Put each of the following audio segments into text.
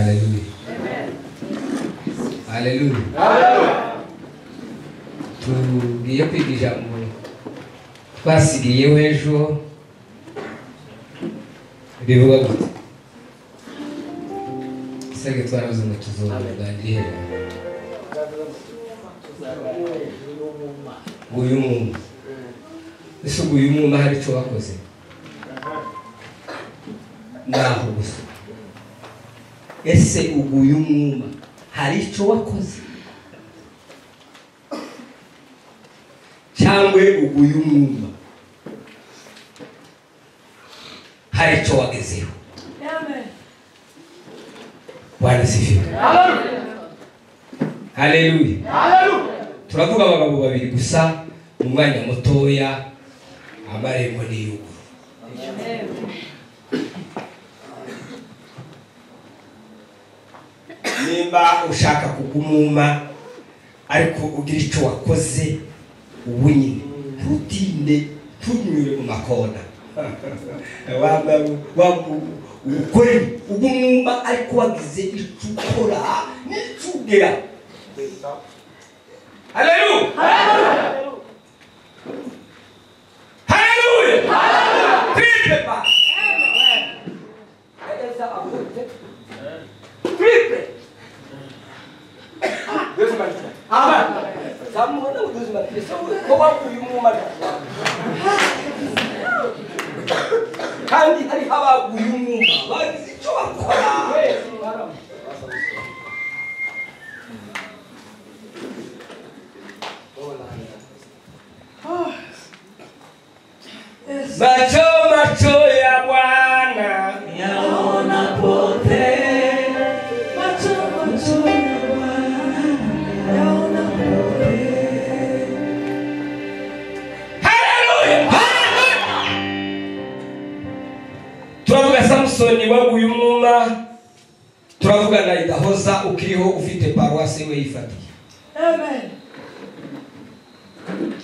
Haleluya. Haleluya. Tugiye kwiga ijambo twasigiyeho ejo bivuga gute? Sege twaravuze ngo tuzoganira uyu mwuma. Ese uyu mwuma haricyo wakoze? Naho gusa. Ese uyu mwuma haricyo wakoze? Cyangwa uyu mwuma haricyo wagezeho? Amen. Bwana sifiwe. Haleluya. Haleluya. Turavuga abagabo babiri gusa mu mwanya mutoya, amarembo ni yuko. Amen. Nimba ushaka kugumuma ariko ugira icyo wakoze ubu nyine ntutinde tunyure mu makona. Ukore ugumuma ariko wagize icyo ukora n'icugera. Haleluya. Haleluya. Haleluya. Triple pa. Esa apunte. Triple. Deus me ajude. Amen. Samu hona Deus me ajude. Samu ko wa uyu mwuma. Kandi ari haba uyu mwuma. Bagize icyo bakora. Macho macho ya Bwana yaona pote. Macho macho ya Bwana yaona pote. Haleluya. Turavuga Samsoni waguye umwuma. Turavuga na idahoza ukiriho ufite paruwasi we yifatiye. Amen.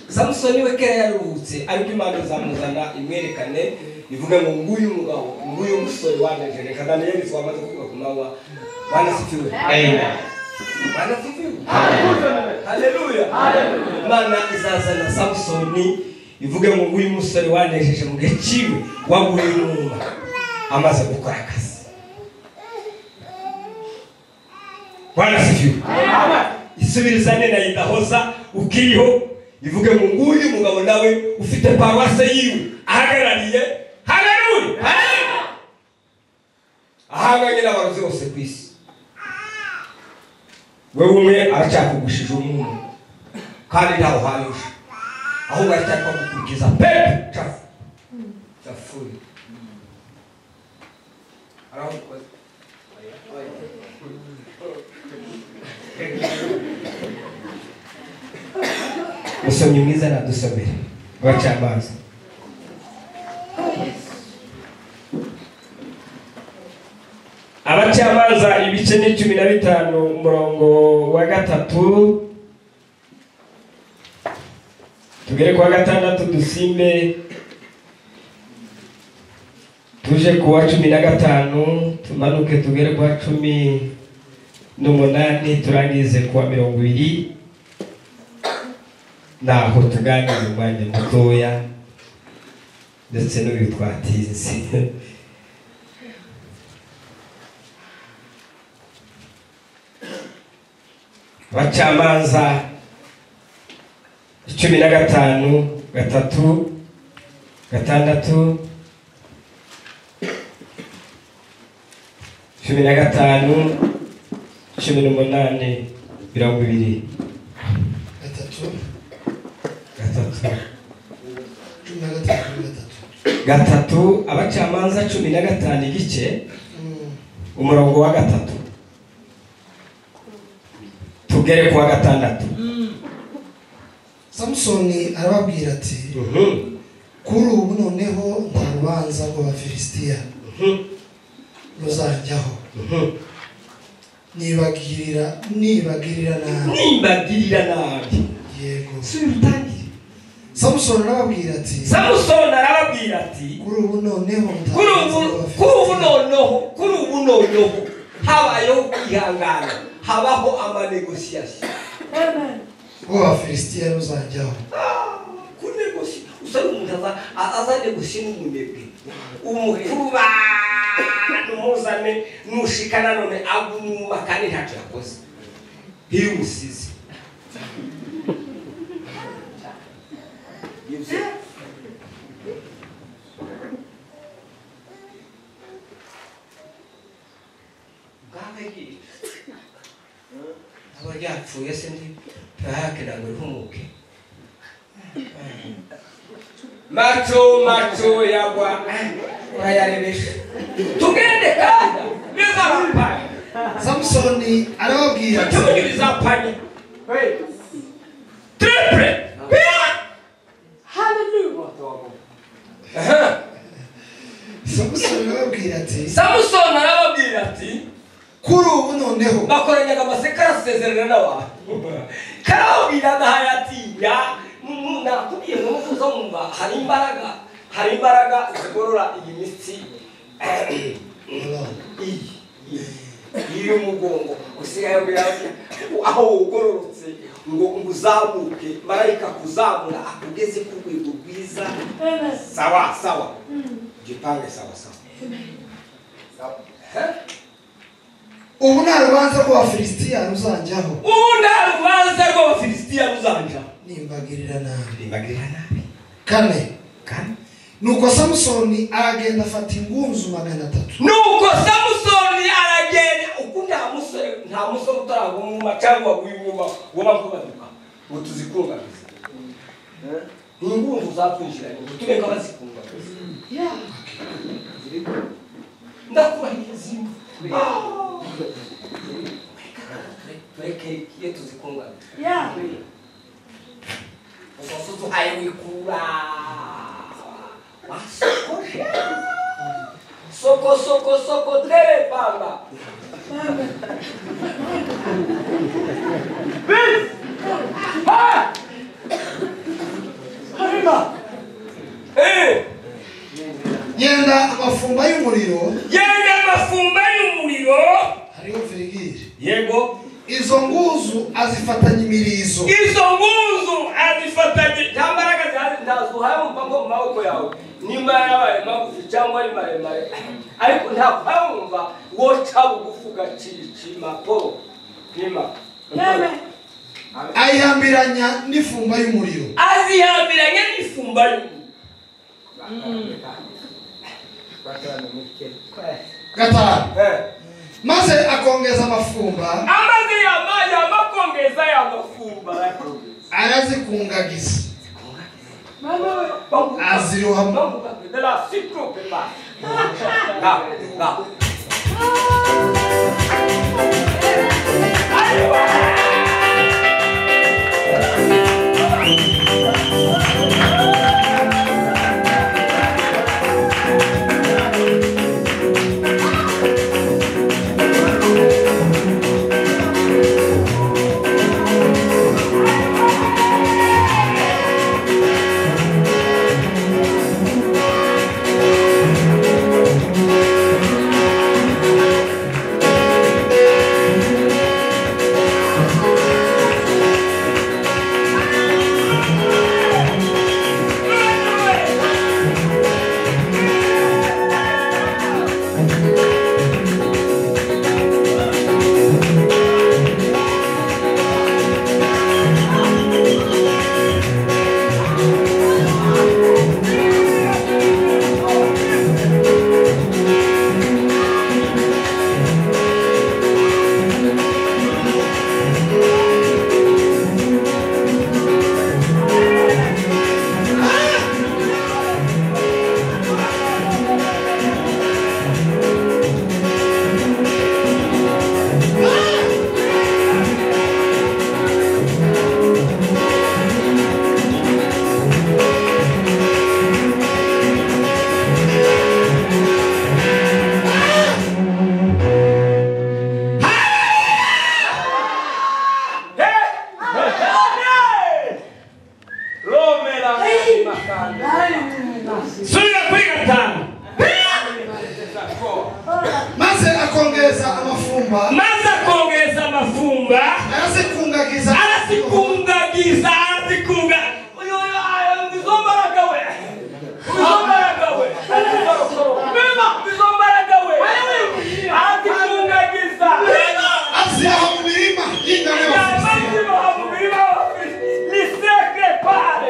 Samsoni we kera yaruhutse ariko Imana izamuzana imwerekane ivuga ngo nguyu mugabo nguyu musore wanejeje kadane yerizwa amaze kuvuga kumawa. Bwana sifiwe. Amen. Bwana sifiwe. Haleluya. Haleluya. Imana izazana Samsoni ivuga ngo nguyu musore wanejeje mu geciwe waguye umwuma amaze gukora akazi. Bwana sifiwe. Amen. Isubirizane na idahoza ukiriho ivuge ngo nguyu mugabo nawe ufite paruwase yiwe ahagarariye. Haleluya. Haleluya. Ahanganye n'abarozi bose kwisi. Wewe umwe aracyakugushije umuntu kandi ntaho hayusha aho baracyakwa gukurikiza pepe chafu chafuri. Araho Musomyi mwiza nadusomere Abacamanza. Abacamanza ibice ni 15 umurongo wa 3 tugere kwa 6 dusimbe tuje kuwa 15 tumanuke tugere kwa 18 turangize kwa 20 naho tuganira umwanya mutoya ndetse n'uyu twatize. Abacamanza 15 3 6 15 18 20 gatatu. Abacamanza 15 igice umurongo wa 3 tugere kwa 6. Samsoni arababwira ati kuri ubu noneho nta rubanza rw'Abafilisitiya ruzajyaho. Nibagirira nabi. Yego. Sirutangire. Samsoni arababwira ati kuri ubu noneho nta habayeho kwihangana, habaho amanegosiyasiyo. Uwo Abafilisitiya uzajyaho kunegosiya usaba umuntu azanegosiya n'umunebwe umukuba n'umuzane nushikana none agumuma kandi ntacyo yakoze iyo umusize abajyapfuye se ndi ntahakira ngo ihumuke macho yagwa urayarebesha tugende kandi bizabapanya. Samusoni arababwira ati bizapanya triple hallelujah. Samusoni arababwira ati kuri ubu noneho bakoranyaga amaseka arasezerana n'abantu karababwira ndahaye ati ya nakubwiye ngo mufuza mumva hari imbaraga zigorora iyi mitsi iyi umugongo usigaye biravuga aho ugororotse ngo uzamuke marayika kuzamura akugeze ku rwego rwiza. Sawa gipange sawa ubu nta rubanza rw'Abafilisitiya ruzanjyaho. Nimbagirira nabi. Kane nuko Samusoni aragenda afata ingunzu 300. Nuko Samusoni aragenda ukunda nta musore utaragumuma cyangwa guyinyuma wobakubaduka utuzikunga ingunzu zapfunjiranye utureka bazikunga ndakubahiriza tureke iyo tuzikunga usosuzu haye wikura wasokoje soko tere pamba yenda amafumba y'umuriro hariho virigire yego izo nguzu azifatanya imirizo tambaraga ndazuhaye umpango mu maboko yawe nimba yabaye magufi cyangwa ari maremare ariko ntakwumva woca bugufi ugacicima poro nima ayihambiranya n'ifumba y'umuriro gatanu maze akongeza amafumba arazikungagiza azirohamo kongeza amafumba maze akongeza amafumba arazikungagiza arazikunga bizombaraga we arazikungagiza aziha mu mirima y'ingano y'Abafilisti ni secret pare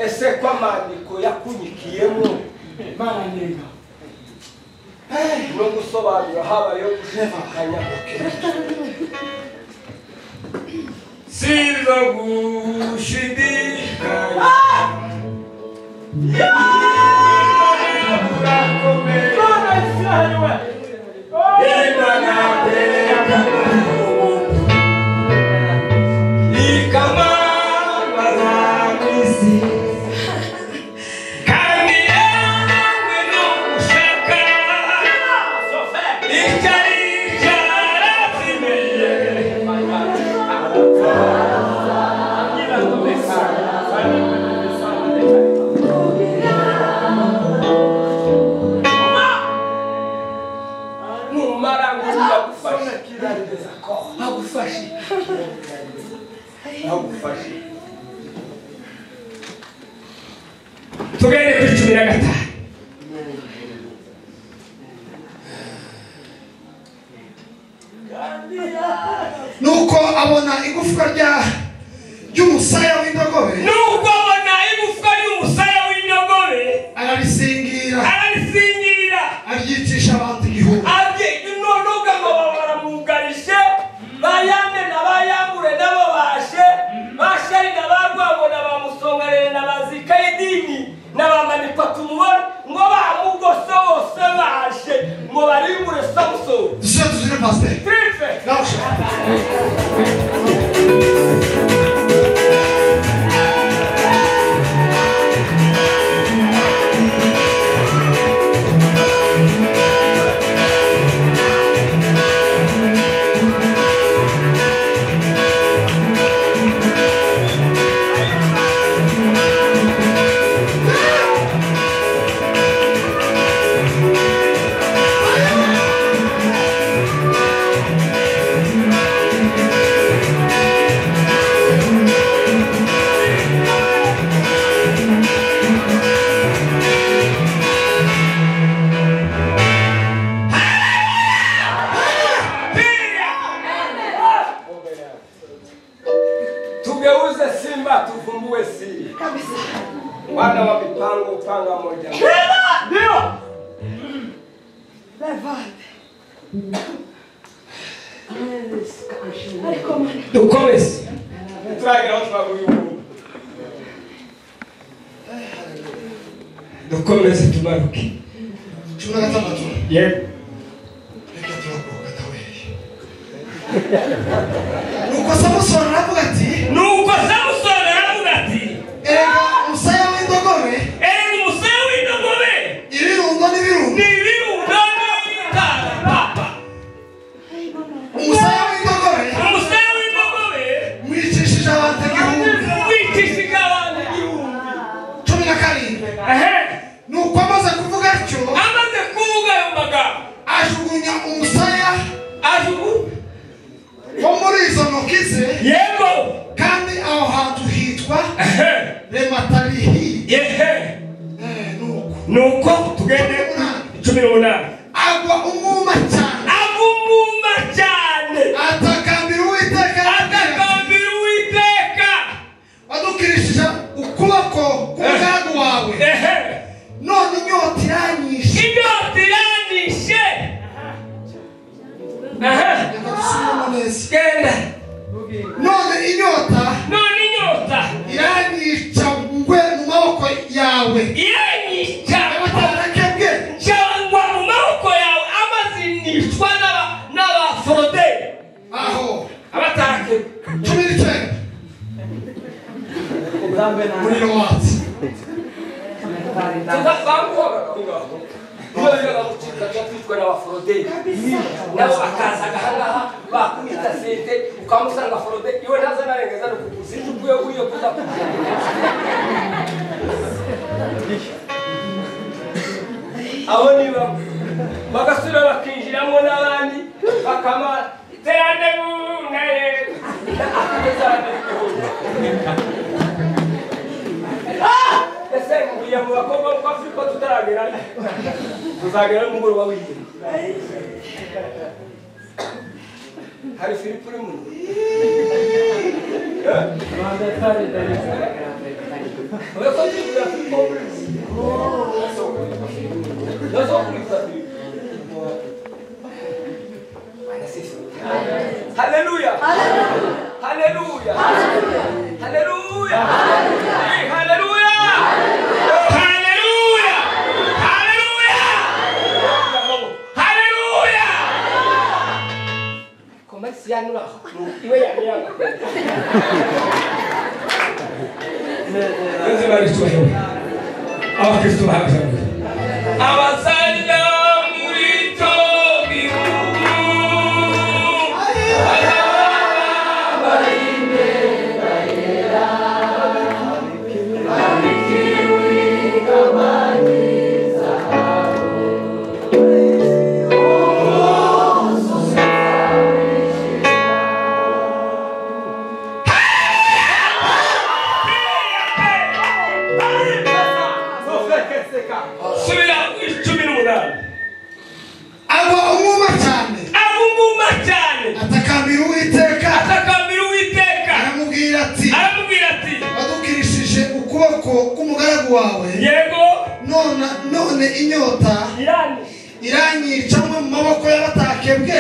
ese kwa mandiko yakunyikiyemo Mana nyenga no gusobanura habayo gushefakanya siza gushidikanya tugende kuri 15 nuko abona igufwa ry'umusaya w'indogobe ararisingira aryicisha abantu igihumbi wana wa mipango upanga moja ndio dukomeze turagira aho twaguye dukomeze tumaruke 16 yego reka turakoka nawe nuko Samusoni aravuga ati erega umusaya w'indogobe ibirundo n'ibirundo umusaya w'indogobe mwicishije abantu igihumbi 17 nuko amaze kuvuga atyo ayo magambo ajugunya umusaya wo muri izo ntoki ze yego kandi aho hantu hitwa rematarihi nuko tugende 18 agwa umwuma cyane atakambira Uwiteka wadukirishije ukuboko k'umugaragu wawe none inyota iranyishe none inyota iranyica ngwe mu maboko yawe cyangwa mu maboko yawe amazinishwa n'abaforode aho abatake 19 muri watsi nabo bakaza agahangaha bakubita sente ukamusanga forode iwe ntaza narengeza no kugusinja ukuye wiyo kuza aho niba bagasura bakinjiramo n'abandi bakama terane bungaye ese nguye mu bakobwa ko Afrika tutaragera tuzagera n'umugoroba w'ijoro hari Filipo uri mu Haleluya. Haleluya. Haleluya. Haleluya. Haleluya. Haleluya. Komasi yanura iwe yanyanga. Nze bari tuhewe. Abakristo bahagaze. Abasanga muri none inyota iranyica mu maboko y'abatakebwe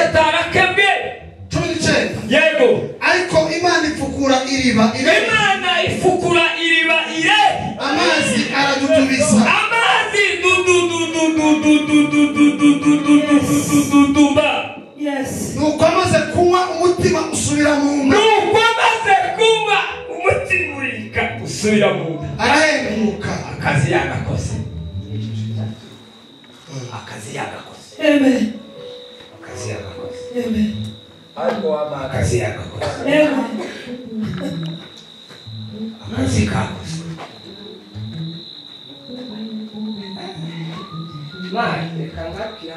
yego ariko Imana ifukura iriba ire amazi aradudubiza nuko amaze kunywa umutima usubira mu nda usubira mu nda arahenguka akazi yagakoze amen ariko wama akazi yagakoze akazi kakoze mane kangapya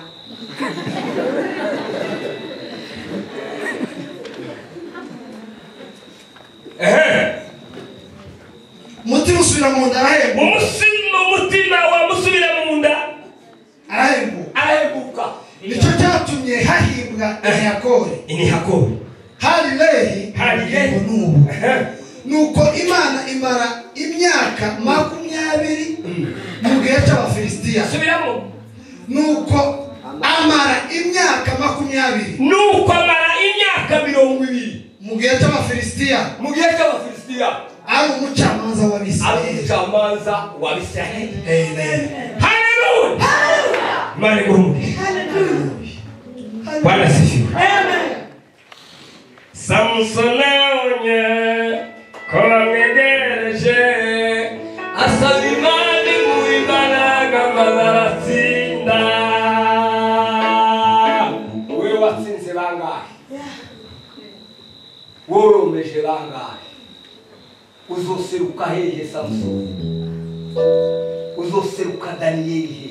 mutima usubira mu nda umutima wa musubira mu nda arahebuka nicyo cyatumye hahimbwa inihakore hari n'ubu nuko Imana imara imyaka 20 mu gihe cy'Abafilisitiya nuko amara imyaka 20 mu gihe cy'Abafilisitiya ari umucamanza w'Abisirayeli amen haleluya Imana igurumure Bwana sifiwe amen Samsona onye ko bamwegereje asaba Imana imbaraga mazaratsinda wewe watsinze bangahe woromeje bangahe uzoseruka hehe Samsoni uzoseruka Daniyeli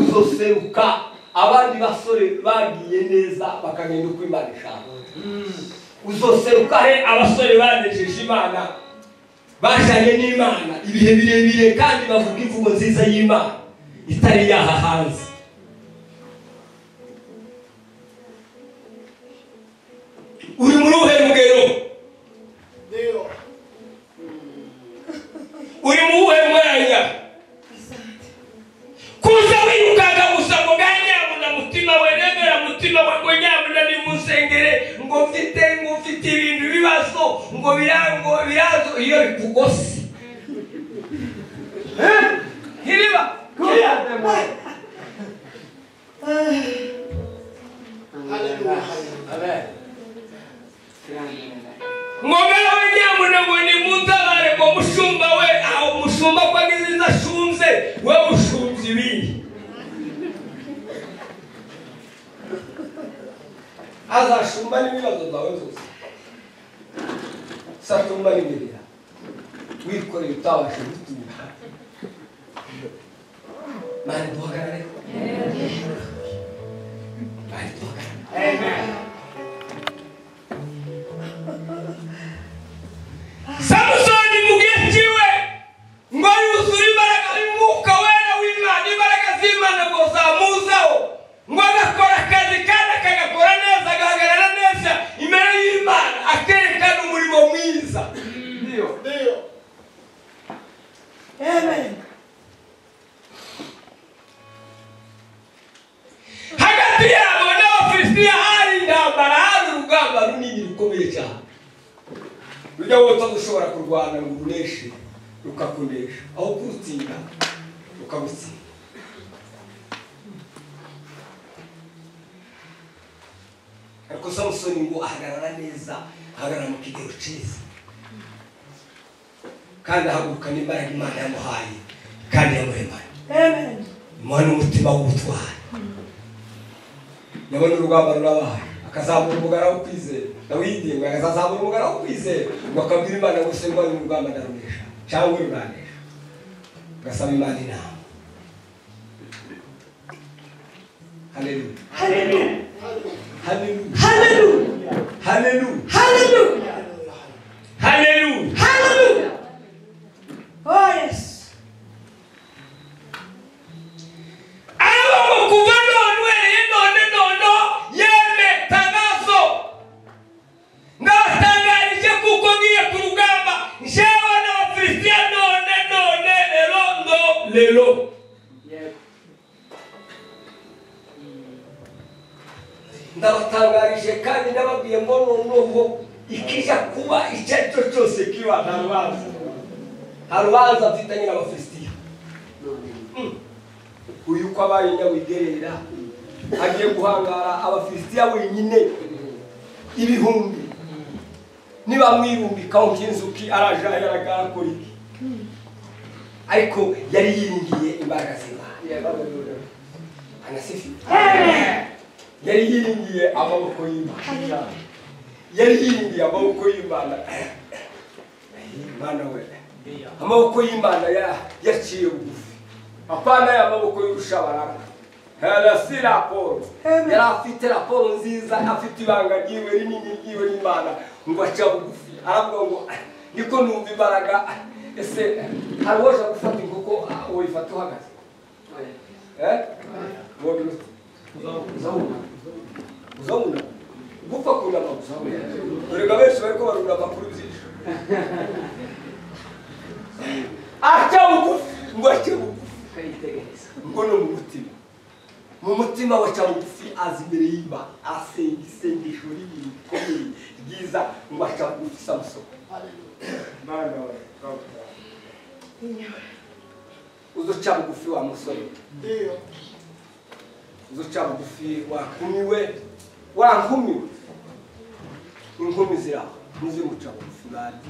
uzoseruka abandi basore bagiye neza bakagenda uko Imana ishaka uzoseruka he abasore banejeje Imana bajanye n'Imana ibihe birebire kandi bavuga imvugo nziza y'Imana itari yaha hanze. Uri muri uhe rugero? Uri mu uhe mwanya? Kuza wirukaga gusa ngo nganyabuna mutima we, nemera mutima we ngo nyabuna ni musengere ngo mfite ibintu bibazo ngo birazo iyo bikugose. Hiriba Ngogawe nyamuna ngo ni muntabare ngo mushumba we, aho mushumba kwa giziza shumze we mushumzi ibindi. Azashumba n'ibibazo byawe zose. Satumba n'ibirira. Wikoreye utabasha gutura. Mani duhagarare. Mani duhagarare. Amen. Samusoni mugetiwe ngo yuzure imbaraga y'umwuka wera w'Imana, imbaraga z'Imana ngo zamuzaho ngo agakora akazi kandi akagakora neza, agahagarara neza imbere y'Imana, akerekana umurimo mwiza. Ndio. Amen. Hagati yabo n'Abafilisitiya hari intambara, hari urugamba runini rukomeye cyane. Rujya wose dushobora kurwana ngo uruneshe rukakunesha, aho kurutsinda rukagutsinda. Ariko Samusoni ngo ahagarara neza, ahagarara mu kigero cyiza, kandi ahagurukana imbaraga Imana yamuhaye kandi yamuhemanye. Amen. Imana umutima w'ubutwari. Yabona urugamba rurabaye, akazamura umugara wo kwizera. Dawidi ngo akazamura umugara wo kwizera, ngo akabwira Imana ngo se ngwani urugamba ndarunesha cyangwa ruranesha. Gasaba Imana inama. Hallelujah. Hallelujah. Hallelujah. Hallelujah. Hallelujah. Hallelujah. Hallelujah. Hallelujah. Oh yes. Abo kuva none yeme tangazo. Ndatangarije kuko ngiye ku rugamba njewe n'Abafilisitiya none lelo. Ndabatangarije kandi ndababwiye ngo noneho ikija kuba icyo cyose kiba harubanza mfitanye n'Abafilisitiya. Uyu ko abaye nyawigerera agiye guhangara Abafilisitiya wenyine ibihumbi, niba mwirumbikaho nk'inzuki araja yaragara kuri iki, ariko yari yiringiye imbaraga z'Imana. Anasifi. Yari yiringiye amaboko y'Imana. Yari yiringiye amaboko y'Imana. Imana we, amaboko y'Imana yaciye bugufi, apana y'amaboko y'urushabarara. Harasi raporo, yari afite raporo nziza, afite ibanga ryiwe rinini ryiwe n'Imana, ngo aca bugufi. Aravuga ngo niko numva imbaraga. Ese hari woje gufata inkoko uyifata uhagaze? Uzabona gupfa kunama uzabona. Urega benshi bariko barunama kuri byinshi. Aca bugufi, ngo aca bugufi kayitegereza, ngo no mu mutima waca bugufi, azi imbere y'Imana, asenga isengesho rikomeye bwiza, ngo aca bugufi. Samusoni Mana we uzoca bugufi wa musore. Ndio. Uzoca bugufi wakumiwe, wankumiwe. Inkumi ziraho muze muca bugufi bandi.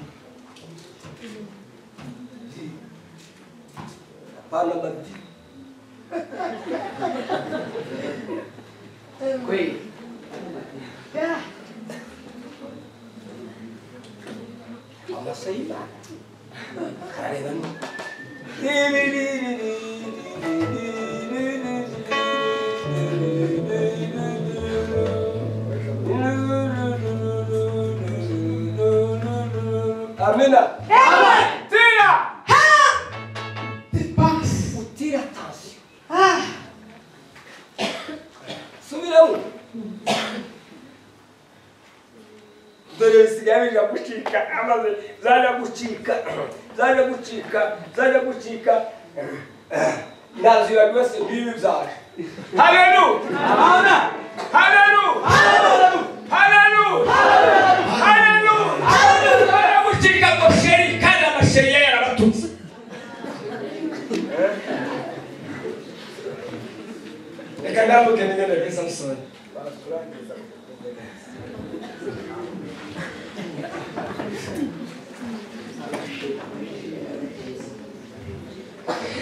Apana bandi. Kweli. Yeah. Amasayima. Karevano. Amina. Tira. Tire attention. Não! Dore sigaye gucika amaze zaje gucika nazo yagwese bibi byaje haleluya amana haleluya haleluya haleluya gucika ko sheri kana masheri yarabatutse reka ndamuke ngene besa musoni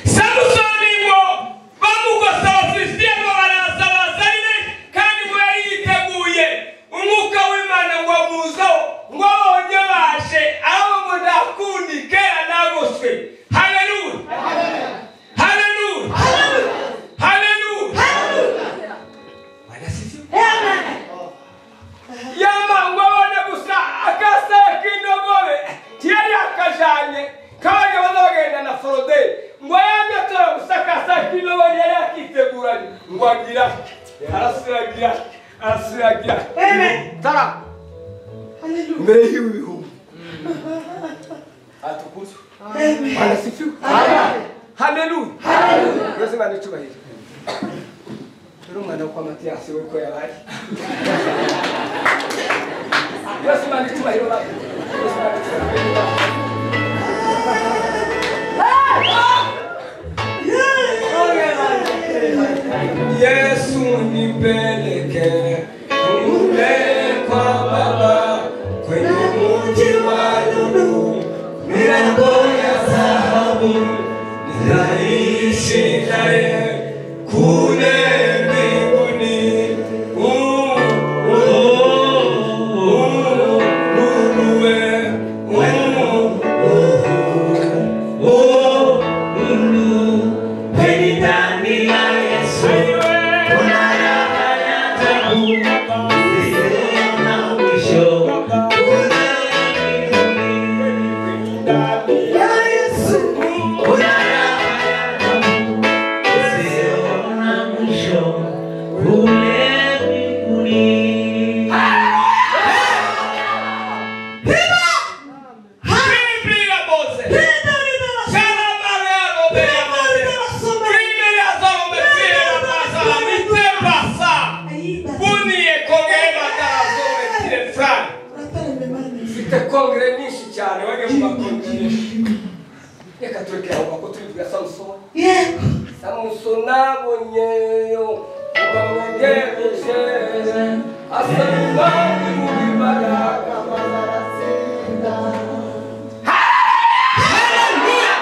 Samusoni ngo bamugosa ofisiye ngo baraza bazanye kandi ngo yiteguye umwuka w'Imana ngo muzo ngo bonye bashe abo ngo ndakundi kera nagoswe haleluya haleluya haleluya wanasifiwe amen yama ngo bone gusa akasa kindogobe tiyari akajanye kandi bazogenda na Frode ngo yamye tora gusakasa kino bari yakiteguranye ngo agira arasiragira amen tara haleluya mbere y'ibihumbi atukuze amen anasifiwe amen haleluya haleluya yose mane cyubahiro rumwana kwa Matiyasi we ko yabaye yose mane cyubahiro yose mane cyubahiro Yesu nipeleke kule kwa Baba kwenye mji wa lulu milango ya dhahabu nitaishi naye kule mbinguni kongere nyinshi cyane wage mu bakongere reka tureke aho bako turivuga Samson yego Samson nabonyeyo ubamwegereje asanga muri baraga bazarasinda haleluya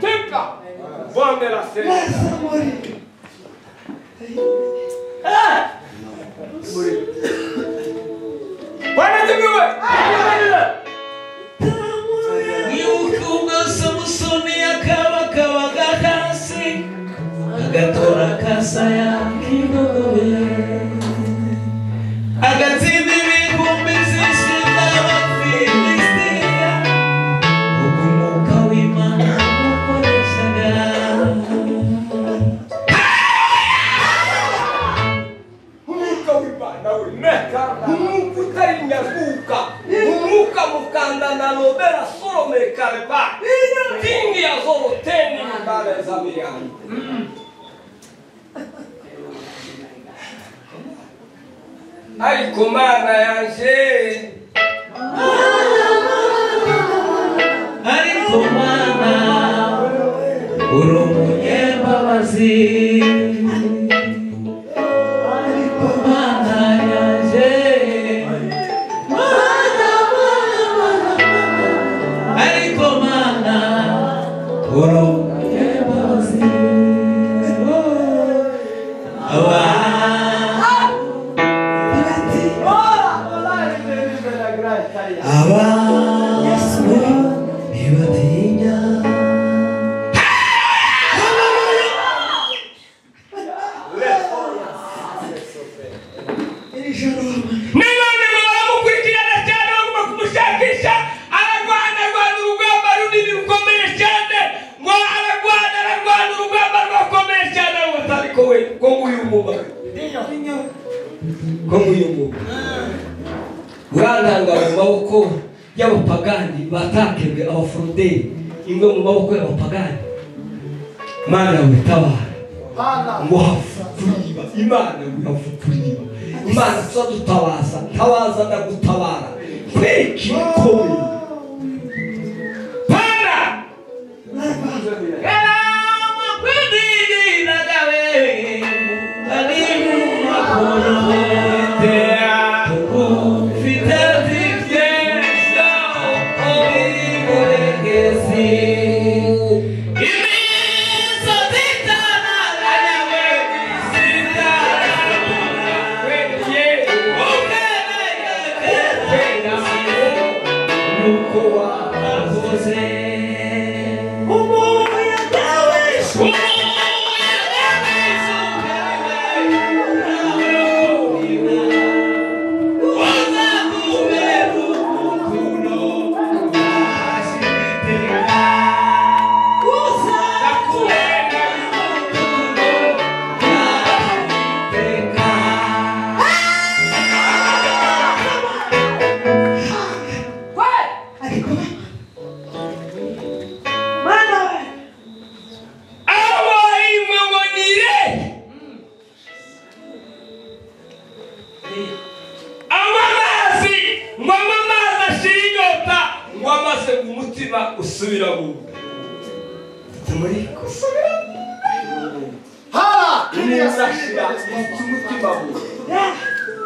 tika bonne la sera Muri. Bwana tumiwe. Niukuga Samusoni akabakabaga hasi agatora kasaya kigogobe agatsinda ibihumbi byinshi n'Abafilisitiya ubwo umwuka w'Imana umukoreshaga Umuka inyazuka umuka mukanda na lobera solo mekareba tingi ya zoro teni mbale za miyani ariko mana yanje ariko mana uri umunyembabazi Ngo ko nguyu Umwuma ko nguyu Umwuma urantanga mu maboko y'abapagani batakebwe abaforoderi imwe mu maboko y'abapagani Mana witabara ngo hafuriba Imana wihafuriba Imana tuzadutabaza tabaza ndagutabara kweki bikomeye Pana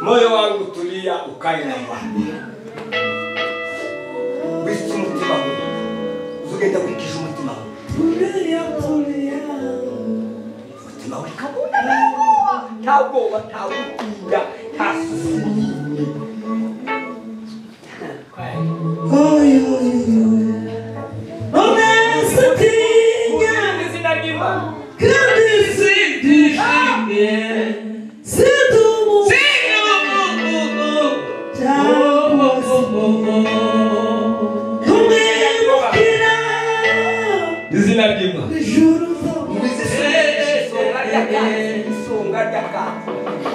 moyo wangu tulia ukae na Bwana. Bisi umutima wangu uzugenda kwikisha umutima wangu. Umutima wangu kabona ntabwo batawutinya tasini.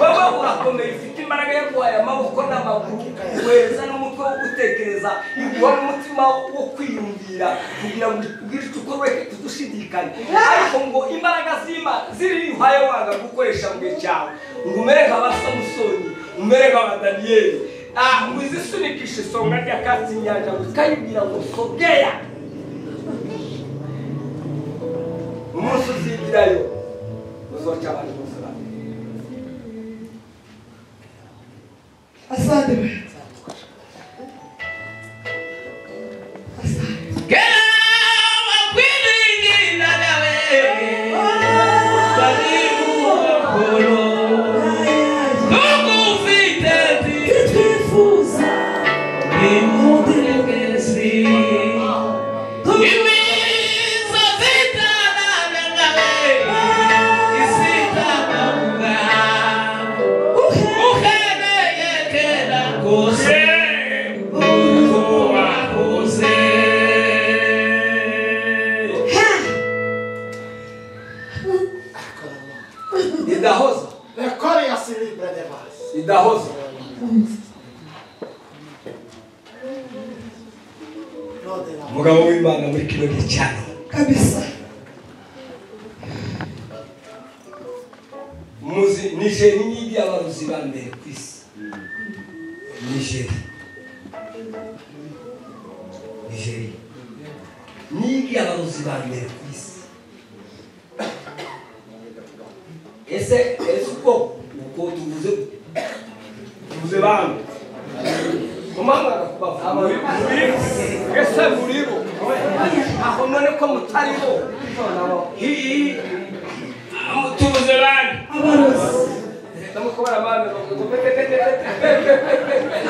Wewe urakomeye ufite imbaraga yo kuhaya amaboko n'amaguru weza n'umutwe wo gutekereza iguha n'umutima wo kwiyumvira kugira ngo ugire tukorwe tudushidikanye ariko ngo imbaraga z'Imana ziri uhaye wanga gukoresha mu gihe cyawe ngo umere nk'abasamusoni umere nk'abadaniyeli ngo izisunikishe isonga ry'akatsi inyanja ngo ikayibwira ngo sogeya umunsi uzigirayo uzoca abantu bose Asante we. Idahoza mugabo w'Imana muri kino gihe cyane kabisa muzi Nigeria ni y'abaruzi ba mbere ku isi Nigeria ni y'abaruzi ba mbere ku isi ese uko tuvuze bamwe umama kubavuga ese muribo aho none ko mutaribo tuvuze bamwe abaruzi ndamukobara abana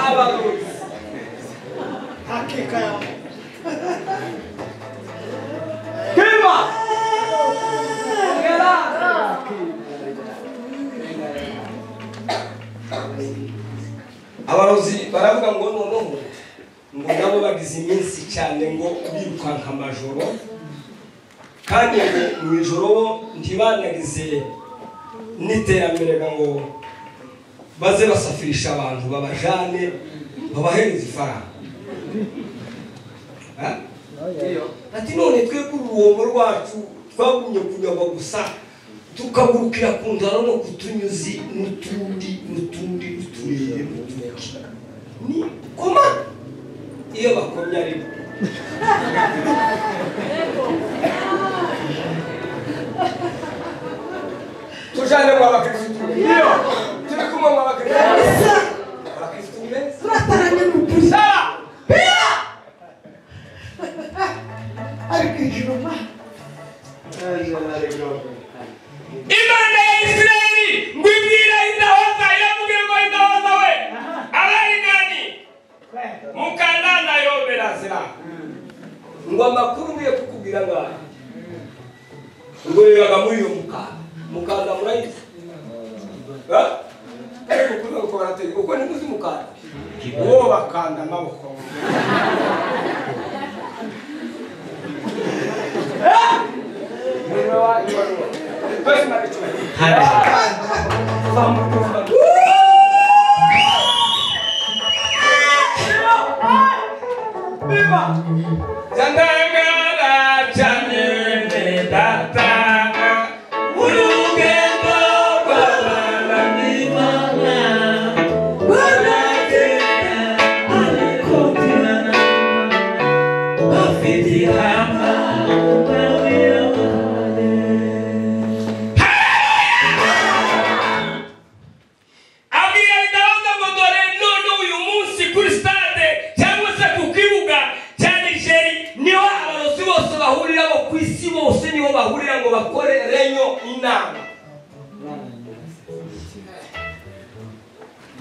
abaruzi hakika ya Kima abarozi baravuga ngo noneho ngo nabo bagize iminsi cyane ngo birukanka amajoro kandi ngo mu ijoro ntibanagize n'iterambere ngo baze basafirisha abantu babajane babahereza ifaranga. Ati none twebwe uruwombo rwacu twagumye kunyagwa gusa tukagurukira ku nzara no kutunyuzi n'utundi ni koma iyo bakomye ari tujane mu abakristo iyo turi kumwe mu abakristo turataranye mu kuri ariko ijuru Imana ya Israeli ngwibwira indahoza iramubwira ngo indahoza we abari nani mukandana yobera zira ngo amakuru ngiye kukubwira ngaho ngo yaga muri iyo mukanda murayizi ariko kuvuga ko barateye uko ni kuzi mukanda uwo bakanda amaboko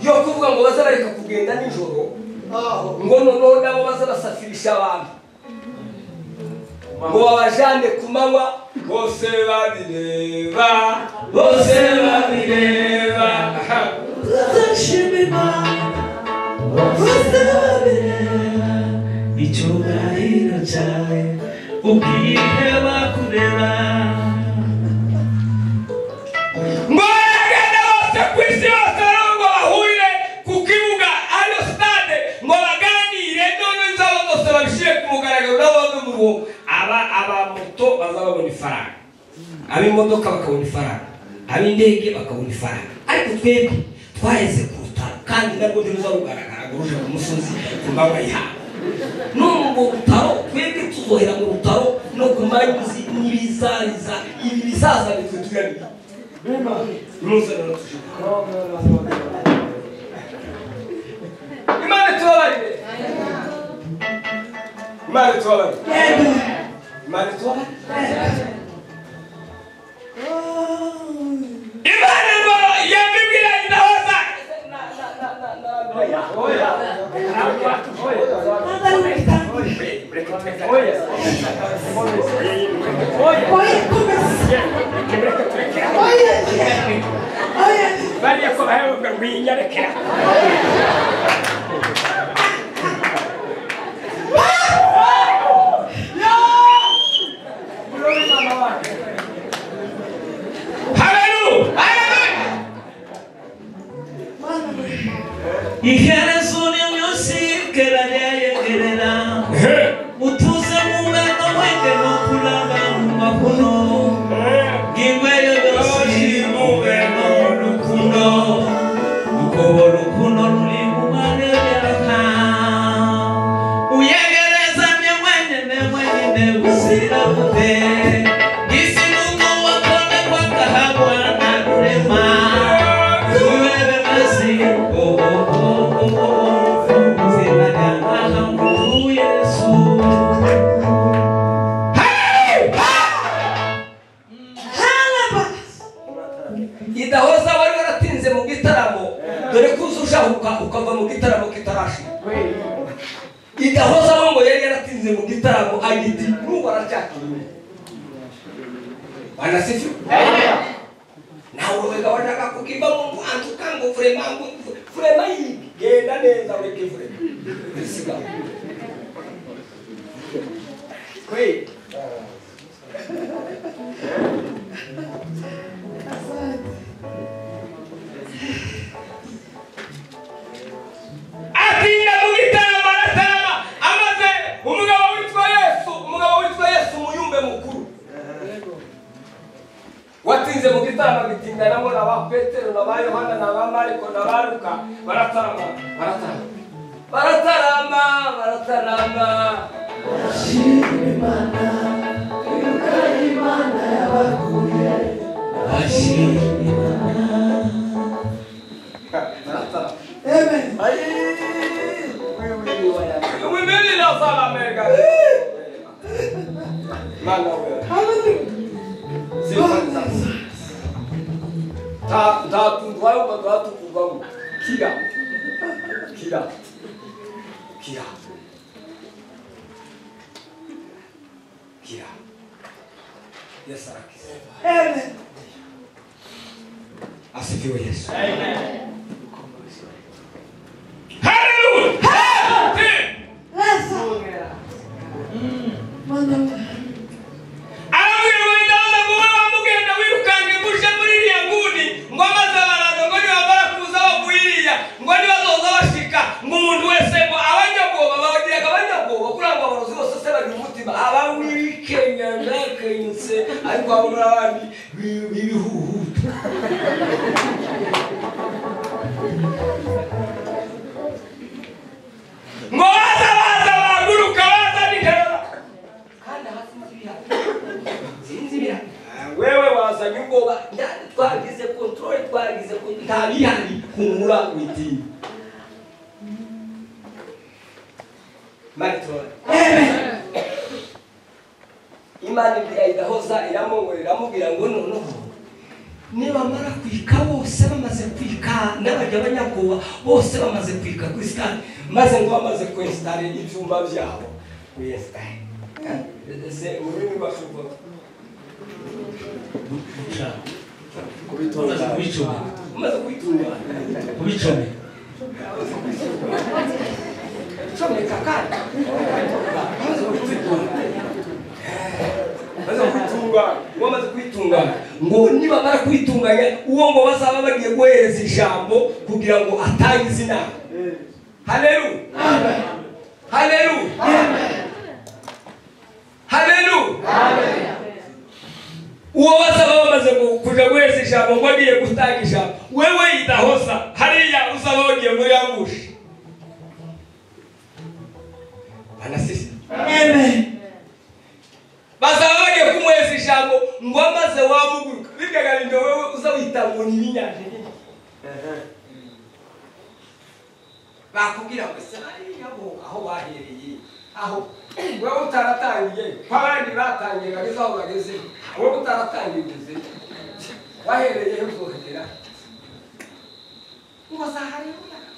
yo kuvuga ngo bazabareka kugenda nijoro ngo noneho nabo bazabasafirisha abantu ngo babajane ku manywa bose babireba icyubahiro cyawe ubwihe bakureba bagenda bose ku isi yose ngo bahurire ku kibuga ariyo stade ngo baganire none inzabo zose babishyire ku mugaragaro n'abandi mu rugo abamoto bazababona ifaranga ab'imodoka bakabona ifaranga ab'indege bakabona ifaranga ariko twebwe twaheze ku rutaro kandi nabwo ntiruzarugaragara ngo ruje ku musozi ku manywa yabo n'ubwo rutaro twebwe tuzohera mu rutaro no ku manyuzi n'ibizariza ibi bizaza bitwe tuganira Imana tubabarire Imana ngo yabibwira indahoza bariya ko baheruka rwinyarekera iherezo n'imyusikera ryayegerera utuze mu mwendo wende no kuraba mu makono ngingweyo yose mu mwendo n'urukundo ukobo rukundo ruri mu manereka uyegereza mwenyene uzira bute isi nuko wakone kwa kahabwa na rurema tuwebe mazi idahoza wari waratinze mu gitaramo dore kuzushahuka ukava mu gitaramo kitarashi idahoza ngo yari yaratinze mu gitaramo agiti n'ubu aracyakiriye banasifu nawe wega wajaka kukimba mungu antukango furema yigenda neza weke furema isiga igitaramo gitindanamo na ba Petero na ba Yohana na ba Mariko na ba Luka baratarama cy'Imana iruka Imana yabakuye cy'Imana Amen. Umimini na sala mega mana wewe ta tundwayo bagatu kubamu kira Yes, Amen. Asifiwe Yesu. Amen. Hallelujah. wewe wazanye ubwoba twagize control twagize ntabihari kumura witini Maritore Imana idahoza iramongorera iramubwira ngo noneho nibamara kwika bose bamaze kwika n'abajya abanyagoba bose bamaze kwika kuri stade maze ngo bamaze kwinstare ibyumba byabo wiyesitaye ese muri bashobora kubitonda umaze kwitunga kubicome chomeka kaka umaze kwitunga ngo nibamara kwitunganya uwo ngo bazaba bagiye guhereza ijambo kugira ngo atange izina haleluya amen haleluya amen haleluya amen uwo bazaba bamaze kuja guhereza ijambo ngo agiye gutanga ijambo wewe idahoza hariya uzaba wagiye muri ambushi anasisi Amen. bazaba bagiye kumuhereza ijambo ngo amaze wamuguruka bigaga ngo wewe uzawita ngo ni binyanje bakubwira ngo se aho bahereye aho wewe utaratangiye kwabandi batangiye bageze aho bageze wowe utaratangiye wahereye uzohera ngo zahari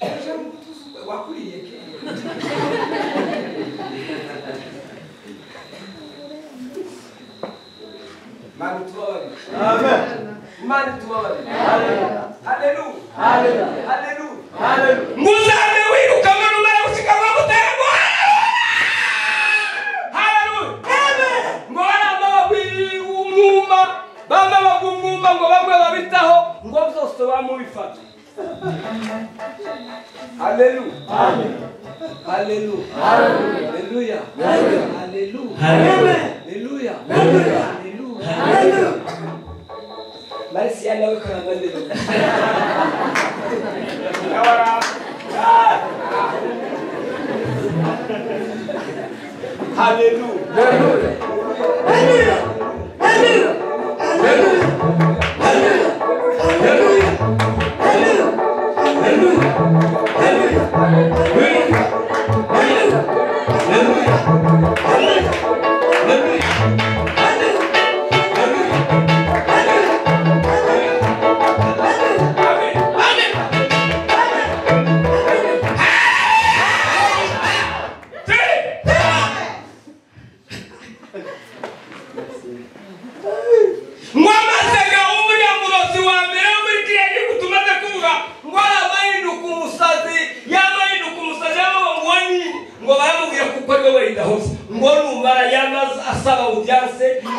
ejo mutuzu wakuriye ke Mani tuwali. Amen. Mani tuwali. Hallelujah. Hallelujah. Hallelujah. Hallelujah. Hallelujah. Muzame wiruka manumara ushika mutego. Hallelujah. Amen. Ngora mama umwuma, bamba bagumwuma ngo bamwe babitaho ngo byose bamubifata. Hallelujah. Amen. Hallelujah. Hallelujah. Hallelujah. Hallelujah. Hallelujah. Hallelujah. Marcia nawe kana ndende. Awara. Hallelujah. Hallelujah. Hallelujah. Hallelujah. Hallelujah. Hallelujah. Hallelujah.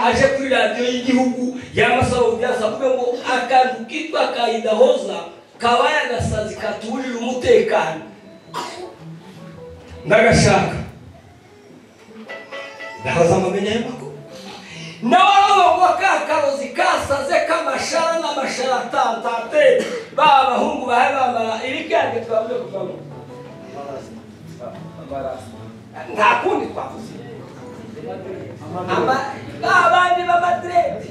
aje kuri radio y'igihugu yamasaba ubyasa avuga ngo akantu kitwa kaidahoza kabaya gasazi katurira umutekano ndagashaka ndahoza amamenya y'amako nawe wakakarozi kasaze kamashara n'amashara tantate baba hungu bahaba ibigande twavuze kuvamo nta kundi twavuze abandi b'amadrede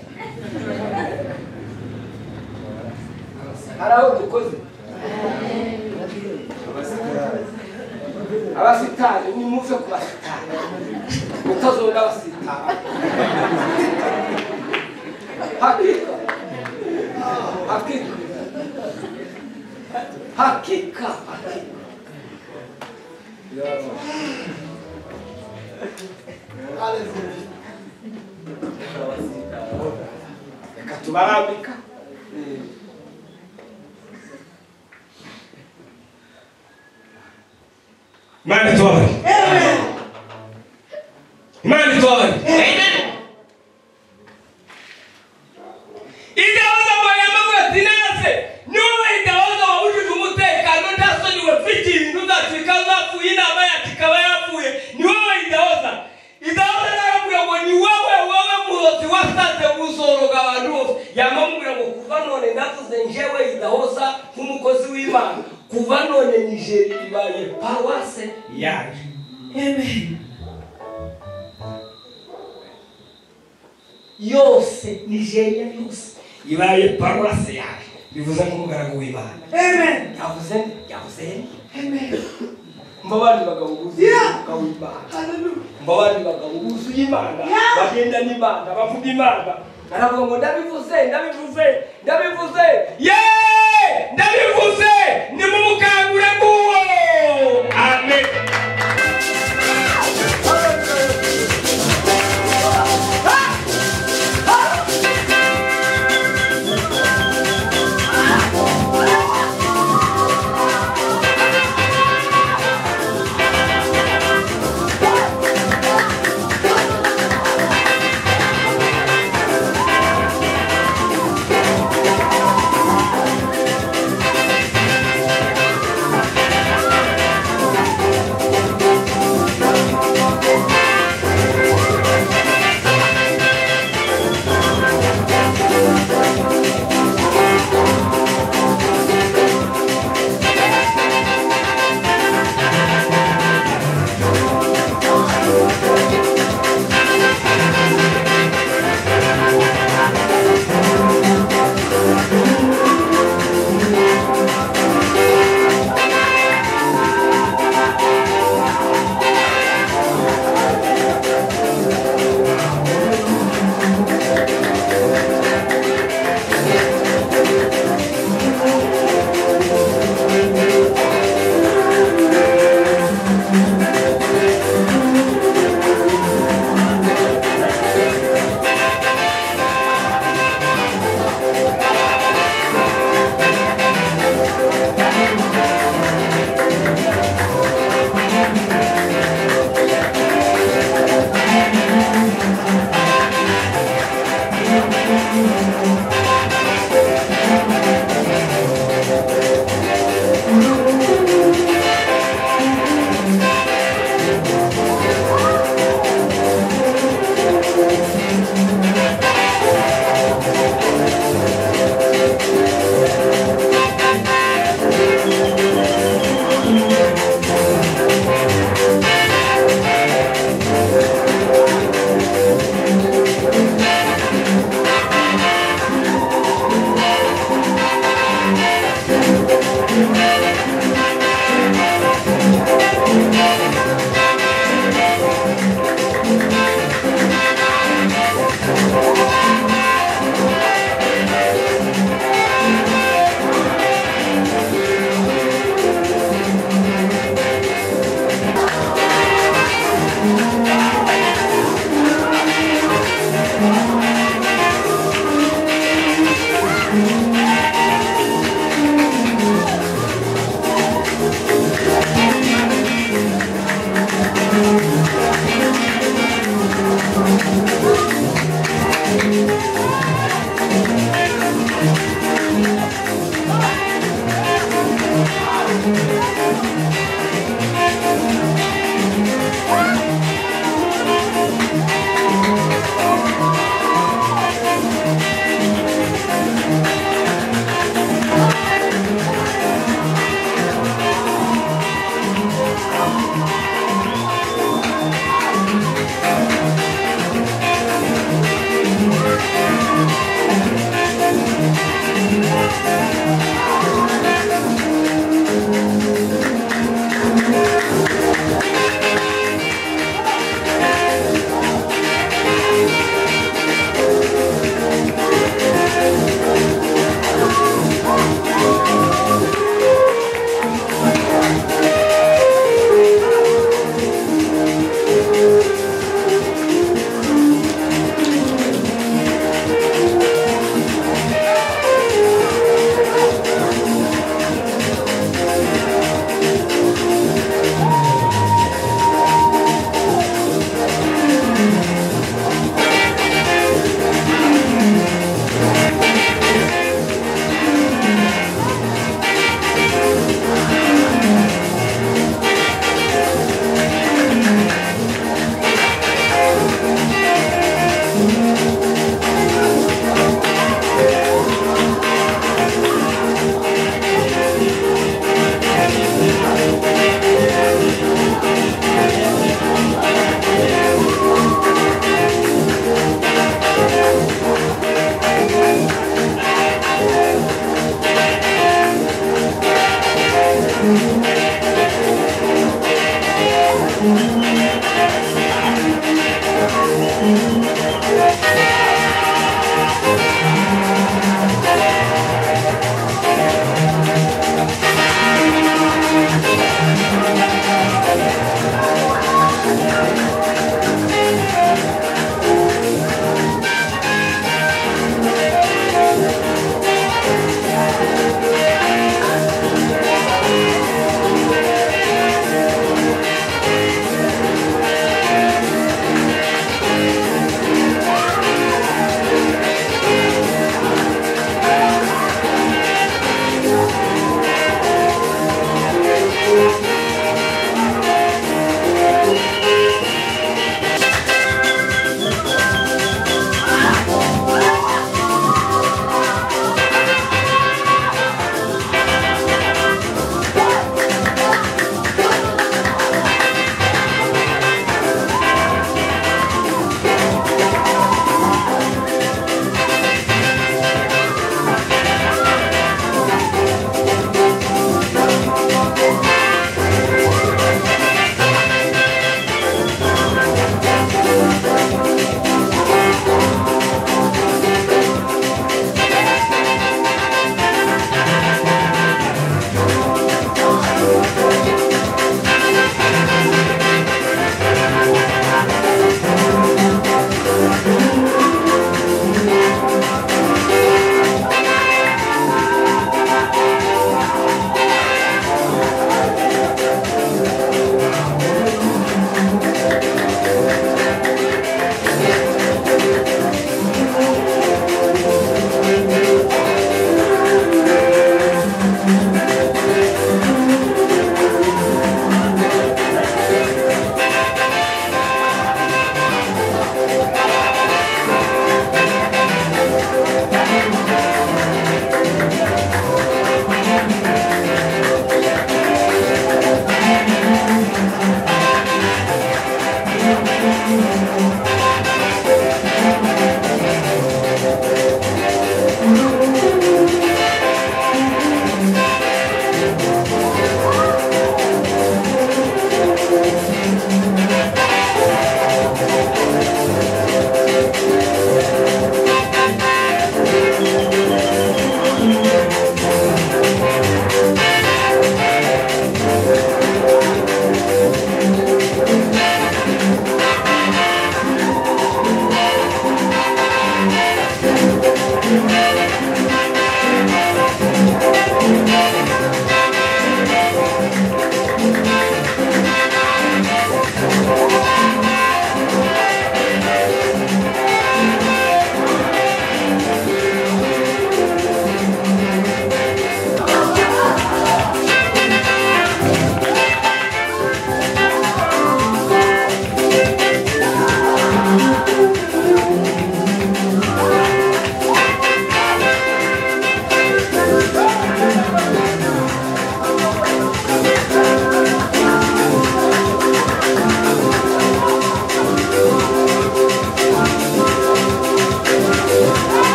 haraho dukoze abasitari ni muve ku basitari mutazonda abasitari hakika hakika hakika reka tubarambika Imana itubabare. Imana itubabare. Idahoza mbona zinaze niwe idahoza wabujije umutekano ndasoni wafite ibintu zatwika zapfuye inama yatikaba yapfuye niwe idahoza naravuga ngo ni wowe murozi wasanze buzoroga abantu bose yamamubwira ngo kuva none ndavuze njewe idahoza nk'umukozi w'Imana kuva none Nigeria ibaye paruwase yaje. Amen. Yose Nigeria yose ibaye paruwase yaje bivuze nk'umugaragu w'Imana. Amen. Yavuze amen. Mbabandi bagabo buzuye w'Imana. Hallelujah. Mbabandi bagabo buzuye Imana bagenda n'Imana bavuga Imana naravuga ngo ndabivuze ndabivuze ndabivuze ni mu mukangura